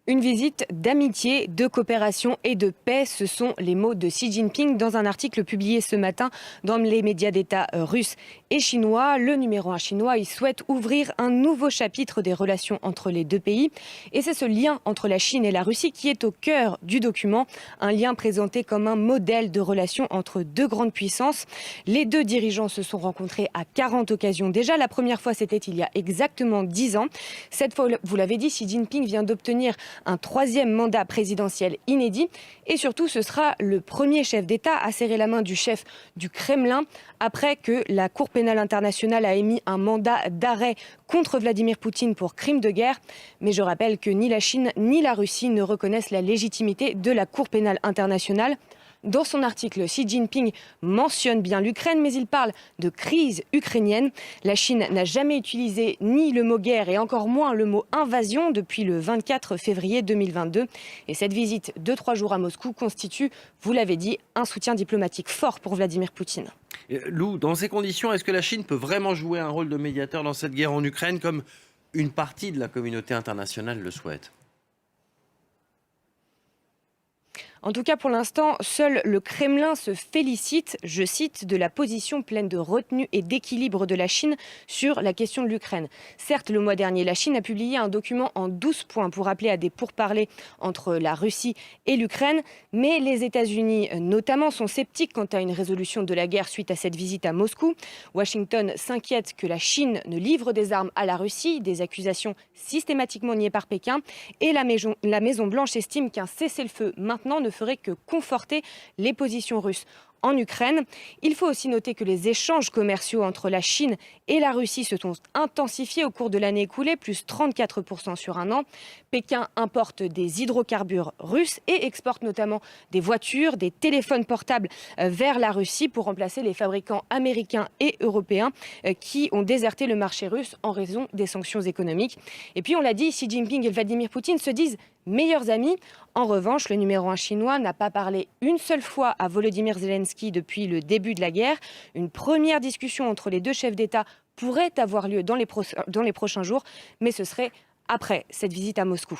Une visite d'amitié, de coopération et de paix, ce sont les mots de Xi Jinping dans un article publié ce matin dans les médias d'État russes et chinois. Le numéro 1 chinois, il souhaite ouvrir un nouveau chapitre des relations entre les deux pays. Et c'est ce lien entre la Chine et la Russie qui est au cœur du document. Un lien présenté comme un modèle de relations entre deux grandes puissances. Les deux dirigeants se sont rencontrés à 40 occasions déjà. La première fois, c'était il y a exactement 10 ans. Cette fois, vous l'avez dit, Xi Jinping vient d'obtenir un troisième mandat présidentiel inédit. Et surtout, ce sera le premier chef d'État à serrer la main du chef du Kremlin après que la Cour pénale internationale a émis un mandat d'arrêt contre Vladimir Poutine pour crime de guerre. Mais je rappelle que ni la Chine ni la Russie ne reconnaissent la légitimité de la Cour pénale internationale. Dans son article, Xi Jinping mentionne bien l'Ukraine, mais il parle de crise ukrainienne. La Chine n'a jamais utilisé ni le mot guerre et encore moins le mot invasion depuis le 24 février 2022. Et cette visite de 3 jours à Moscou constitue, vous l'avez dit, un soutien diplomatique fort pour Vladimir Poutine. Lou, dans ces conditions, est-ce que la Chine peut vraiment jouer un rôle de médiateur dans cette guerre en Ukraine comme une partie de la communauté internationale le souhaite ? En tout cas, pour l'instant, seul le Kremlin se félicite, je cite, de la position pleine de retenue et d'équilibre de la Chine sur la question de l'Ukraine. Certes, le mois dernier, la Chine a publié un document en 12 points pour appeler à des pourparlers entre la Russie et l'Ukraine, mais les États-Unis, notamment, sont sceptiques quant à une résolution de la guerre suite à cette visite à Moscou. Washington s'inquiète que la Chine ne livre des armes à la Russie, des accusations systématiquement niées par Pékin, et la Maison-Blanche estime qu'un cessez-le-feu maintenant ne ferait que conforter les positions russes en Ukraine. Il faut aussi noter que les échanges commerciaux entre la Chine et la Russie se sont intensifiés au cours de l'année écoulée, plus 34% sur un an. Pékin importe des hydrocarbures russes et exporte notamment des voitures, des téléphones portables vers la Russie pour remplacer les fabricants américains et européens qui ont déserté le marché russe en raison des sanctions économiques. Et puis on l'a dit, Xi Jinping et Vladimir Poutine se disent meilleurs amis. En revanche, le numéro 1 chinois n'a pas parlé une seule fois à Volodymyr Zelensky depuis le début de la guerre. Une première discussion entre les deux chefs d'État pourrait avoir lieu dans les prochains jours, mais ce serait après cette visite à Moscou.